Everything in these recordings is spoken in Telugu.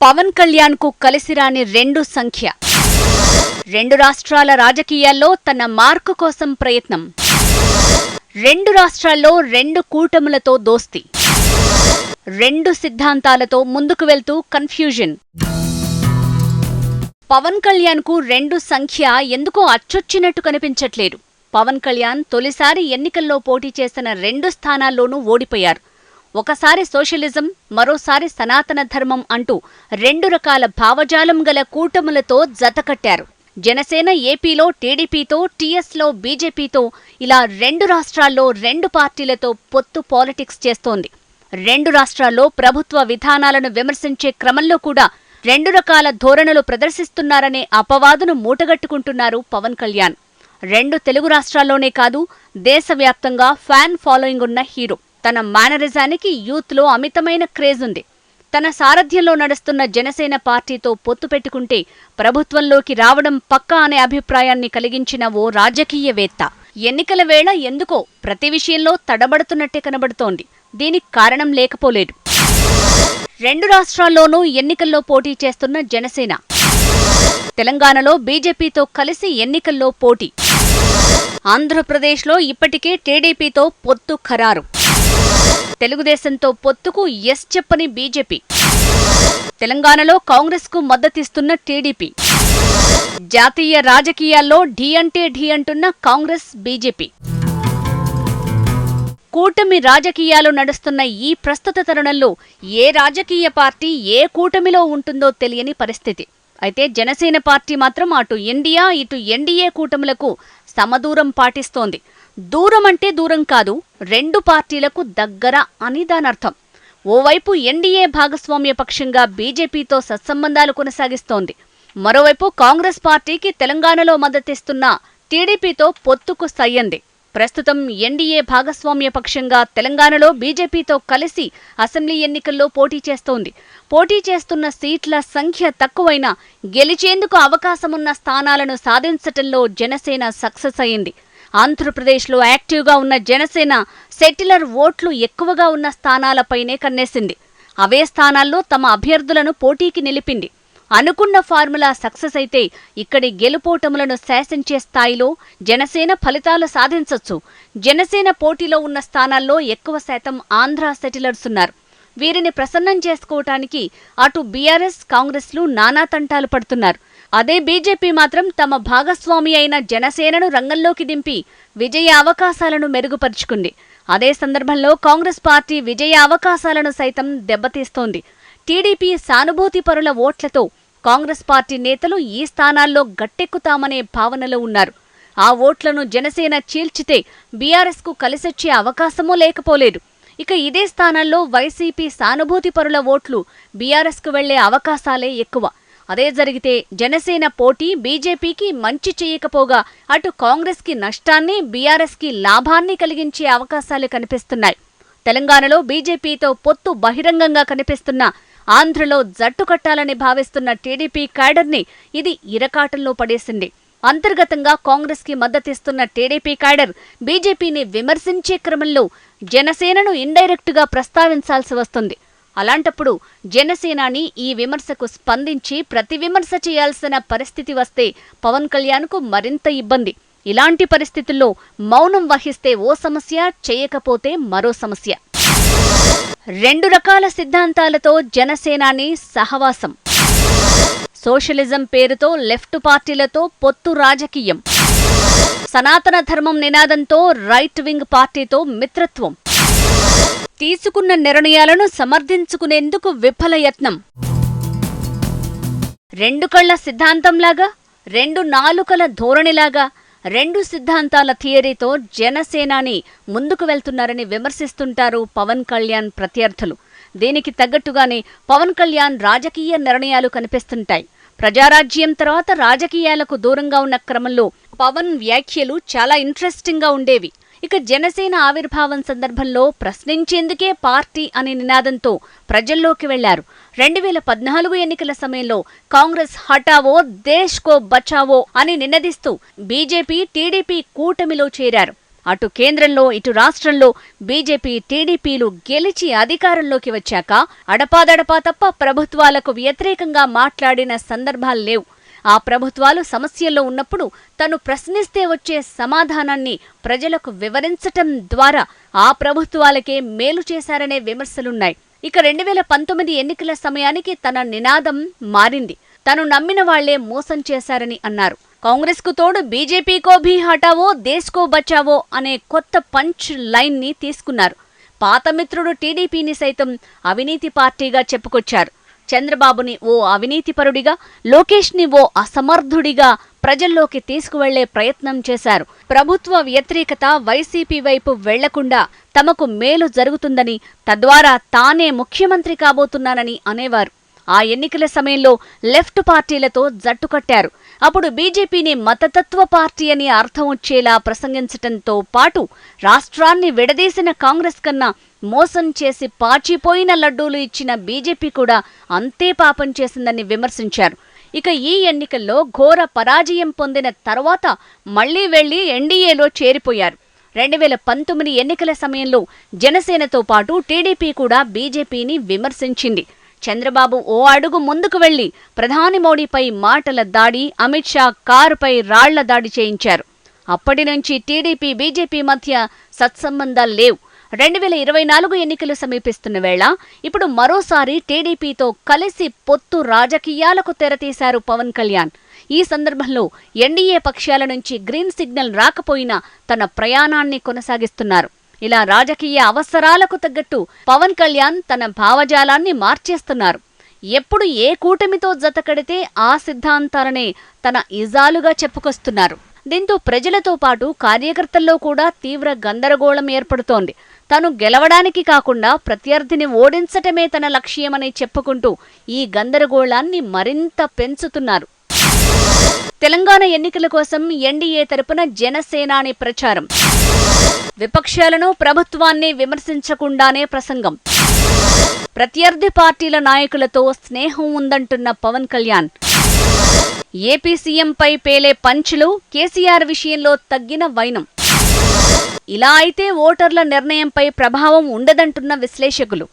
పవన్ కళ్యాణ్ కు కలిసిరాని రెండు సంఖ్య. రెండు రాష్ట్రాల రాజకీయాల్లో తన మార్కు కోసం ప్రయత్నం. రెండు రాష్ట్రాల్లో రెండు కూటములతో దోస్తి. రెండు సిద్ధాంతాలతో ముందుకు వెళ్తూ కన్ఫ్యూజన్. పవన్ కళ్యాణ్ కు రెండు సంఖ్య ఎందుకో అచ్చొచ్చినట్టు కనిపించట్లేదు. పవన్ కళ్యాణ్ తొలిసారి ఎన్నికల్లో పోటీ చేసిన రెండు స్థానాల్లోనూ ఓడిపోయారు. ఒకసారి సోషలిజం, మరోసారి సనాతన ధర్మం అంటూ రెండు రకాల భావజాలం గల కూటములతో జతకట్టారు. జనసేన ఏపీలో టీడీపీతో, టీఎస్లో బీజేపీతో, ఇలా రెండు రాష్ట్రాల్లో రెండు పార్టీలతో పొత్తు పాలిటిక్స్ చేస్తోంది. రెండు రాష్ట్రాల్లో ప్రభుత్వ విధానాలను విమర్శించే క్రమంలో కూడా రెండు రకాల ధోరణులు ప్రదర్శిస్తున్నారనే అపవాదును మూటగట్టుకుంటున్నారు పవన్ కళ్యాణ్. రెండు తెలుగు రాష్ట్రాల్లోనే కాదు, దేశవ్యాప్తంగా ఫ్యాన్ ఫాలోయింగ్ ఉన్న హీరో. తన మేనరిజానికి యూత్లో అమితమైన క్రేజ్ ఉంది. తన సారథ్యంలో నడుస్తున్న జనసేన పార్టీతో పొత్తు పెట్టుకుంటే ప్రభుత్వంలోకి రావడం పక్కా అనే అభిప్రాయాన్ని కలిగించిన ఓ రాజకీయవేత్త ఎన్నికల వేళ ఎందుకో ప్రతి విషయంలో తడబడుతున్నట్టే కనబడుతోంది. దీనికి కారణం లేకపోలేదు. రెండు రాష్ట్రాల్లోనూ ఎన్నికల్లో పోటీ చేస్తున్న జనసేన, తెలంగాణలో బీజేపీతో కలిసి ఎన్నికల్లో పోటీ. ఆంధ్రప్రదేశ్లో ఇప్పటికే టీడీపీతో పొత్తు ఖరారు. తెలుగుదేశంతో పొత్తుకు ఎస్ చెప్పని బీజేపీ. తెలంగాణలో కాంగ్రెస్కు మద్దతిస్తున్న టీడీపీ. జాతీయ రాజకీయాల్లో ఢీ అంటే ఢీ అంటున్న కాంగ్రెస్, బీజేపీ. కూటమి రాజకీయాలు నడుస్తున్న ఈ ప్రస్తుత తరుణంలో ఏ రాజకీయ పార్టీ ఏ కూటమిలో ఉంటుందో తెలియని పరిస్థితి. అయితే జనసేన పార్టీ మాత్రం అటు ఇండియా, ఇటు ఎన్డీఏ కూటములకు సమదూరం పాటిస్తోంది. దూరం అంటే దూరం కాదు, రెండు పార్టీలకు దగ్గర అని దానర్థం. ఓవైపు ఎన్డీఏ భాగస్వామ్య పక్షంగా బీజేపీతో సత్సంబంధాలు కొనసాగిస్తోంది. మరోవైపు కాంగ్రెస్ పార్టీకి తెలంగాణలో మద్దతిస్తున్న టీడీపీతో పొత్తుకు సయ్యంది. ప్రస్తుతం ఎన్డీఏ భాగస్వామ్య పక్షంగా తెలంగాణలో బీజేపీతో కలిసి అసెంబ్లీ ఎన్నికల్లో పోటీ చేస్తోంది. పోటీ చేస్తున్న సీట్ల సంఖ్య తక్కువైనా గెలిచేందుకు అవకాశమున్న స్థానాలను సాధించటంలో జనసేన సక్సెస్ అయింది. ఆంధ్రప్రదేశ్లో యాక్టివ్గా ఉన్న జనసేన సెటిలర్ ఓట్లు ఎక్కువగా ఉన్న స్థానాలపైనే కన్నేసింది. అవే స్థానాల్లో తమ అభ్యర్థులను పోటీకి నిలిపింది. అనుకున్న ఫార్ములా సక్సెస్ అయితే ఇక్కడి గెలుపోటములను శాసించే స్థాయిలో జనసేన ఫలితాలు సాధించొచ్చు. జనసేన పోటీలో ఉన్న స్థానాల్లో ఎక్కువ శాతం ఆంధ్ర సెటిలర్స్ ఉన్నారు. వీరిని ప్రసన్నం చేసుకోవటానికి అటు బీఆర్ఎస్, కాంగ్రెస్లు నానా తంటాలు పడుతున్నారు. అదే బీజేపీ మాత్రం తమ భాగస్వామి అయిన జనసేనను రంగంలోకి దింపి విజయ అవకాశాలను మెరుగుపరుచుకుంది. అదే సందర్భంలో కాంగ్రెస్ పార్టీ విజయ అవకాశాలను సైతం దెబ్బతీస్తోంది. టీడీపీ సానుభూతి పరుల ఓట్లతో కాంగ్రెస్ పార్టీ నేతలు ఈ స్థానాల్లో గట్టెక్కుతామనే భావనలో ఉన్నారు. ఆ ఓట్లను జనసేన చీల్చితే బీఆర్ఎస్కు కలిసొచ్చే అవకాశమూ లేకపోలేదు. ఇక ఇదే స్థానాల్లో వైసీపీ సానుభూతి పరుల ఓట్లు బీఆర్ఎస్కు వెళ్లే అవకాశాలే ఎక్కువ. అదే జరిగితే జనసేన పోటీ బీజేపీకి మంచి చేయకపోగా అటు కాంగ్రెస్కి నష్టాన్ని, బీఆర్ఎస్కి లాభాన్ని కలిగించే అవకాశాలు కనిపిస్తున్నాయి. తెలంగాణలో బీజేపీతో పొత్తు బహిరంగంగా కనిపిస్తున్న ఆంధ్రలో జట్టు కట్టాలని భావిస్తున్న టీడీపీ క్యాడర్ని ఇది ఇరకాటంలో పడేసింది. అంతర్గతంగా కాంగ్రెస్కి మద్దతిస్తున్న టీడీపీ క్యాడర్ బీజేపీని విమర్శించే క్రమంలో జనసేనను ఇండైరెక్టుగా ప్రస్తావించాల్సి వస్తుంది. అలాంటప్పుడు జనసేనాని ఈ విమర్శకు స్పందించి ప్రతి విమర్శ చేయాల్సిన పరిస్థితి వస్తే పవన్ కళ్యాణ్కు మరింత ఇబ్బంది. ఇలాంటి పరిస్థితుల్లో మౌనం వహిస్తే ఓ సమస్య, చేయకపోతే మరో సమస్య. రెండు రకాల సిద్ధాంతాలతో జనసేనాని సహవాసం. సోషలిజం పేరుతో లెఫ్ట్ పార్టీలతో పొత్తు రాజకీయం. సనాతన ధర్మం నినాదంతో రైట్ వింగ్ పార్టీతో మిత్రత్వం. తీసుకున్న నిర్ణయాలను సమర్థించుకునేందుకు విఫల యత్నం. రెండు కళ్ల సిద్ధాంతంలాగా, రెండు నాలుకల ధోరణిలాగా, రెండు సిద్ధాంతాల థియరీతో జనసేనాని ముందుకు వెళ్తున్నారని విమర్శిస్తుంటారు పవన్ కళ్యాణ్ ప్రత్యర్థులు. దీనికి తగ్గట్టుగానే పవన్ కళ్యాణ్ రాజకీయ నిర్ణయాలు కనిపిస్తుంటాయి. ప్రజారాజ్యం తర్వాత రాజకీయాలకు దూరంగా ఉన్న క్రమంలో పవన్ వ్యాఖ్యలు చాలా ఇంట్రెస్టింగ్గా ఉండేవి. ఇక జనసేన ఆవిర్భావం సందర్భంలో ప్రశ్నించేందుకే పార్టీ అనే నినాదంతో ప్రజల్లోకి వెళ్లారు. 2014 ఎన్నికల సమయంలో కాంగ్రెస్ హటావో దేశ్ కో బచావో అని నినదిస్తూ బీజేపీ, టీడీపీ కూటమిలో చేరారు. అటు కేంద్రంలో ఇటు రాష్ట్రంలో బీజేపీ, టీడీపీలు గెలిచి అధికారంలోకి వచ్చాక అడపాదడపా తప్ప ప్రభుత్వాలకు వ్యతిరేకంగా మాట్లాడిన సందర్భాలు లేవు. ఆ ప్రభుత్వాలు సమస్యల్లో ఉన్నప్పుడు తను ప్రశ్నిస్తే వచ్చే సమాధానాన్ని ప్రజలకు వివరించటం ద్వారా ఆ ప్రభుత్వాలకే మేలు చేశారనే విమర్శలున్నాయి. ఇక 2019 ఎన్నికల సమయానికి తన నినాదం మారింది. తను నమ్మిన వాళ్లే మోసం చేశారని అన్నారు. కాంగ్రెస్కు తోడు బీజేపీకో భీ హటావో దేశ్కో బచావో అనే కొత్త పంచ్ లైన్ ని తీసుకున్నారు. పాత మిత్రుడు టీడీపీని సైతం అవినీతి పార్టీగా చెప్పుకొచ్చారు. చంద్రబాబుని ఓ అవినీతిపరుడిగా, లోకేష్ ని ఓ అసమర్థుడిగా ప్రజల్లోకి తీసుకువెళ్లే ప్రయత్నం చేశారు. ప్రభుత్వ వ్యతిరేకత వైసీపీ వైపు వెళ్లకుండా తమకు మేలు జరుగుతుందని, తద్వారా తానే ముఖ్యమంత్రి కాబోతున్నానని అనేవారు. ఆ ఎన్నికల సమయంలో లెఫ్ట్ పార్టీలతో జట్టు కట్టారు. అప్పుడు బీజేపీని మతతత్వ పార్టీ అని అర్థం వచ్చేలా ప్రసంగించటంతో పాటు రాష్ట్రాన్ని విడదీసిన కాంగ్రెస్ కన్నా మోసం చేసి పాచిపోయిన లడ్డూలు ఇచ్చిన బీజేపీ కూడా అంతే పాపం చేసిందని విమర్శించారు. ఇక ఈ ఎన్నికల్లో ఘోర పరాజయం పొందిన తర్వాత మళ్లీ వెళ్లి ఎన్డీఏలో చేరిపోయారు. 2019 ఎన్నికల సమయంలో జనసేనతో పాటు టీడీపీ కూడా బీజేపీని విమర్శించింది. చంద్రబాబు ఓ అడుగు ముందుకు వెళ్లి ప్రధాని మోడీపై మాటల దాడి, అమిత్ షా కారుపై రాళ్ల దాడి చేయించారు. అప్పటి నుంచి టీడీపీ, బీజేపీ మధ్య సత్సంబంధాలు లేవు. 2024 ఎన్నికలు సమీపిస్తున్న వేళ ఇప్పుడు మరోసారి టీడీపీతో కలిసి పొత్తు రాజకీయాలకు తెరతీశారు పవన్ కళ్యాణ్. ఈ సందర్భంలో ఎన్డీఏ పక్షాల నుంచి గ్రీన్ సిగ్నల్ రాకపోయినా తన ప్రయాణాన్ని కొనసాగిస్తున్నారు. ఇలా రాజకీయ అవసరాలకు తగ్గట్టు పవన్ కళ్యాణ్ తన భావజాలాన్ని మార్చేస్తున్నారు. ఎప్పుడు ఏ కూటమితో జతకడితే ఆ సిద్ధాంతాలనే తన ఇజాలుగా చెప్పుకొస్తున్నారు. దీంతో ప్రజలతో పాటు కార్యకర్తల్లో కూడా తీవ్ర గందరగోళం ఏర్పడుతోంది. తను గెలవడానికి కాకుండా ప్రత్యర్థిని ఓడించటమే తన లక్ష్యమని చెప్పుకుంటూ ఈ గందరగోళాన్ని మరింత పెంచుతున్నారు. తెలంగాణ ఎన్నికల కోసం ఎన్డీఏ తరపున జనసేనాని ప్రచారం. విపక్షాలను, ప్రభుత్వాన్ని విమర్శించకుండానే ప్రసంగం. ప్రత్యర్థి పార్టీల నాయకులతో స్నేహం ఉందంటున్న పవన్ కళ్యాణ్. ఏపీ సీఎంపై పేలే పంచులు, కేసీఆర్ విషయంలో తగ్గిన వైనం. ఇలా అయితే ఓటర్ల నిర్ణయంపై ప్రభావం ఉండదంటున్న విశ్లేషకులు.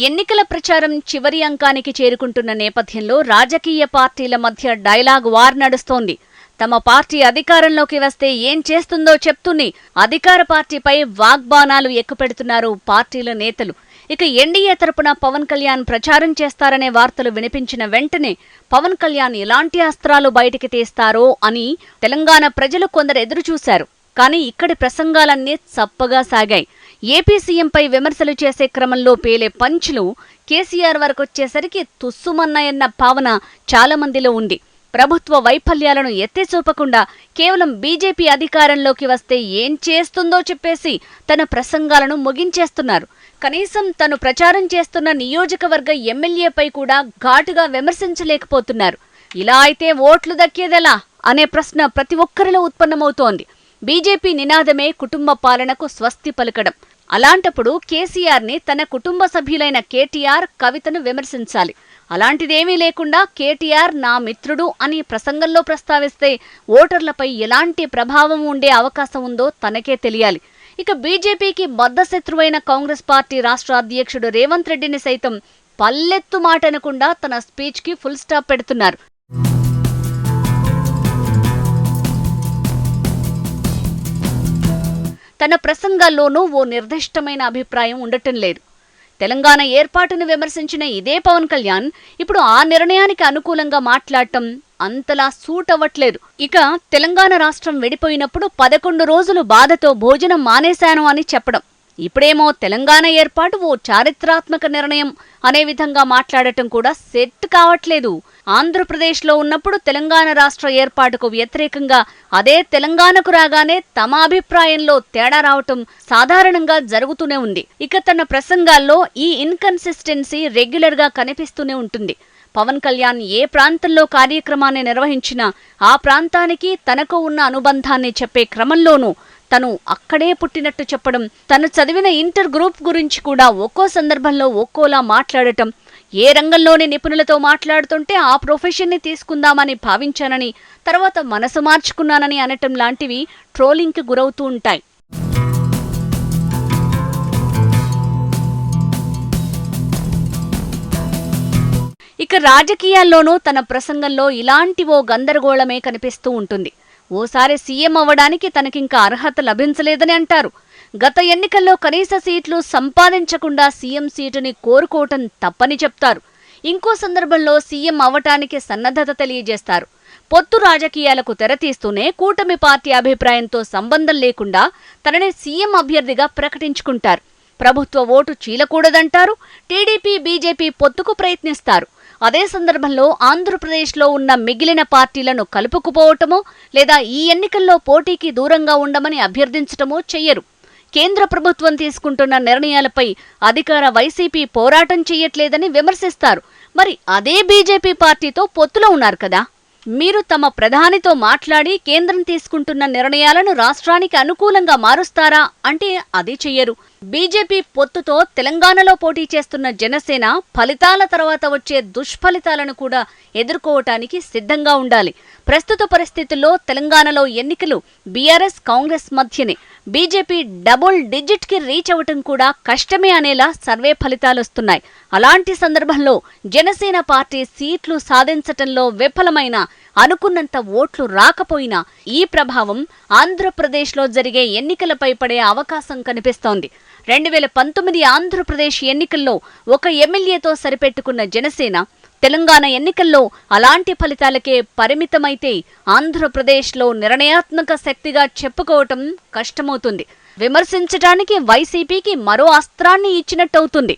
ఎన్నికల ప్రచారం చివరి అంకానికి చేరుకుంటున్న నేపథ్యంలో రాజకీయ పార్టీల మధ్య డైలాగ్ వార్ నడుస్తోంది. తమ పార్టీ అధికారంలోకి వస్తే ఏం చేస్తుందో చెప్తూనే అధికార పార్టీపై వాగ్బాణాలు ఎక్కుపెడుతున్నారు పార్టీల నేతలు. ఇక ఎన్డీఏ తరపున పవన్ కళ్యాణ్ ప్రచారం చేస్తారనే వార్తలు వినిపించిన వెంటనే పవన్ కళ్యాణ్ ఎలాంటి అస్త్రాలు బయటికి తీస్తారో అని తెలంగాణ ప్రజలు కొందరు ఎదురుచూశారు. కానీ ఇక్కడి ప్రసంగాలన్నీ చప్పగా సాగాయి. ఏపీ సీఎంపై విమర్శలు చేసే క్రమంలో పేలే పంచులు కేసీఆర్ వరకొచ్చేసరికి తుస్సుమన్నాయన్న భావన చాలా మందిలో ఉంది. ప్రభుత్వ వైఫల్యాలను ఎత్తి చూపకుండా కేవలం బీజేపీ అధికారంలోకి వస్తే ఏం చేస్తుందో చెప్పేసి తన ప్రసంగాలను ముగించేస్తున్నారు. కనీసం తను ప్రచారం చేస్తున్న నియోజకవర్గ ఎమ్మెల్యేపై కూడా ఘాటుగా విమర్శించలేకపోతున్నారు. ఇలా అయితే ఓట్లు దక్కేదెలా అనే ప్రశ్న ప్రతి ఒక్కరిలో ఉత్పన్నమవుతోంది. బీజేపీ నినాదమే కుటుంబ పాలనకు స్వస్తి పలకడం. అలాంటప్పుడు కేసీఆర్ని తన కుటుంబ సభ్యులైన కేటీఆర్, కవితను విమర్శించాలి. అలాంటిదేమీ లేకుండా కేటీఆర్ నా మిత్రుడు అని ప్రసంగంలో ప్రస్తావిస్తే ఓటర్లపై ఎలాంటి ప్రభావం ఉండే అవకాశం ఉందో తనకే తెలియాలి. ఇక బీజేపీకి బద్ధశత్రువైన కాంగ్రెస్ పార్టీ రాష్ట్ర అధ్యక్షుడు రేవంత్ రెడ్డిని సైతం పల్లెత్తు మాట అనకుండా తన స్పీచ్కి ఫుల్ స్టాప్ పెడుతున్నారు. తన ప్రసంగాల్లోనూ ఓ నిర్దిష్టమైన అభిప్రాయం ఉండటం లేదు. తెలంగాణ ఏర్పాటును విమర్శించిన ఇదే పవన్ కళ్యాణ్ ఇప్పుడు ఆ నిర్ణయానికి అనుకూలంగా మాట్లాడటం అంతలా సూట్ అవ్వట్లేదు. ఇక తెలంగాణ రాష్ట్రం విడిపోయినప్పుడు 11 రోజులు బాధతో భోజనం మానేశాను అని చెప్పడం, ఇప్పుడేమో తెలంగాణ ఏర్పాటు ఓ చారిత్రాత్మక నిర్ణయం అనే విధంగా మాట్లాడటం కూడా సెట్ కావట్లేదు. ఆంధ్రప్రదేశ్లో ఉన్నప్పుడు తెలంగాణ రాష్ట్ర ఏర్పాటుకు వ్యతిరేకంగా, అదే తెలంగాణకు రాగానే తమ అభిప్రాయంలో తేడా రావటం సాధారణంగా జరుగుతూనే ఉంది. ఇక తన ప్రసంగాల్లో ఈ ఇన్కన్సిస్టెన్సీ రెగ్యులర్ గా కనిపిస్తూనే ఉంటుంది. పవన్ కళ్యాణ్ ఏ ప్రాంతంలో కార్యక్రమాన్ని నిర్వహించినా ఆ ప్రాంతానికి తనకు ఉన్న అనుబంధాన్ని చెప్పే క్రమంలోనూ తను అక్కడే పుట్టినట్టు చెప్పడం, తను చదివిన ఇంటర్ గ్రూప్ గురించి కూడా ఒక్కో సందర్భంలో ఒక్కోలా మాట్లాడటం, ఏ రంగంలోని నిపుణులతో మాట్లాడుతుంటే ఆ ప్రొఫెషన్ని తీసుకుందామని భావించానని, తర్వాత మనసు మార్చుకున్నానని అనటం లాంటివి ట్రోలింగ్కి గురవుతూ ఉంటాయి. ఇక రాజకీయాల్లోనూ తన ప్రసంగంలో ఇలాంటి ఓ గందరగోళమే కనిపిస్తూ ఉంటుంది. ఓసారి సీఎం అవ్వడానికి తనకింకా అర్హత లభించలేదని అంటారు. గత ఎన్నికల్లో కనీస సీట్లు సంపాదించకుండా సీఎం సీటుని కోరుకోవటం తప్పని చెప్తారు. ఇంకో సందర్భంలో సీఎం అవ్వటానికి సన్నద్ధత తెలియజేస్తారు. పొత్తు రాజకీయాలకు తెరతీస్తూనే కూటమి పార్టీ అభిప్రాయంతో సంబంధం లేకుండా తనని సీఎం అభ్యర్థిగా ప్రకటించుకుంటారు. ప్రభుత్వ ఓటు చీలకూడదంటారు. టీడీపీ, బీజేపీ పొత్తుకు ప్రయత్నిస్తారు. అదే సందర్భంలో ఆంధ్రప్రదేశ్లో ఉన్న మిగిలిన పార్టీలను కలుపుకుపోవటమో లేదా ఈ ఎన్నికల్లో పోటీకి దూరంగా ఉండమని అభ్యర్థించటమో చెయ్యరు. కేంద్ర ప్రభుత్వం తీసుకుంటున్న నిర్ణయాలపై అధికార వైసీపీ పోరాటం చెయ్యట్లేదని విమర్శిస్తారు. మరి అదే బీజేపీ పార్టీతో పొత్తులో ఉన్నారు కదా. మీరు తమ ప్రధానితో మాట్లాడి కేంద్రం తీసుకుంటున్న నిర్ణయాలను రాష్ట్రానికి అనుకూలంగా మారుస్తారా అంటే అది చెయ్యరు. బీజేపీ పొత్తుతో తెలంగాణలో పోటీ చేస్తున్న జనసేన ఫలితాల తర్వాత వచ్చే దుష్ఫలితాలను కూడా ఎదుర్కోవటానికి సిద్ధంగా ఉండాలి. ప్రస్తుత పరిస్థితుల్లో తెలంగాణలో ఎన్నికలు బీఆర్ఎస్, కాంగ్రెస్ మధ్యనే. బీజేపీ డబుల్ డిజిట్కి రీచ్ అవటం కూడా కష్టమే అనేలా సర్వే ఫలితాలొస్తున్నాయి. అలాంటి సందర్భంలో జనసేన పార్టీ సీట్లు సాధించటంలో విఫలమైన, అనుకున్నంత ఓట్లు రాకపోయినా ఈ ప్రభావం ఆంధ్రప్రదేశ్లో జరిగే ఎన్నికలపై పడే అవకాశం కనిపిస్తోంది. 2019 ఆంధ్రప్రదేశ్ ఎన్నికల్లో ఒక ఎమ్మెల్యేతో సరిపెట్టుకున్న జనసేన తెలంగాణ ఎన్నికల్లో అలాంటి ఫలితాలకే పరిమితమైతే ఆంధ్రప్రదేశ్లో నిర్ణయాత్మక శక్తిగా చెప్పుకోవటం కష్టమవుతుంది. విమర్శించటానికి వైసీపీకి మరో అస్త్రాన్ని ఇచ్చినట్టవుతుంది.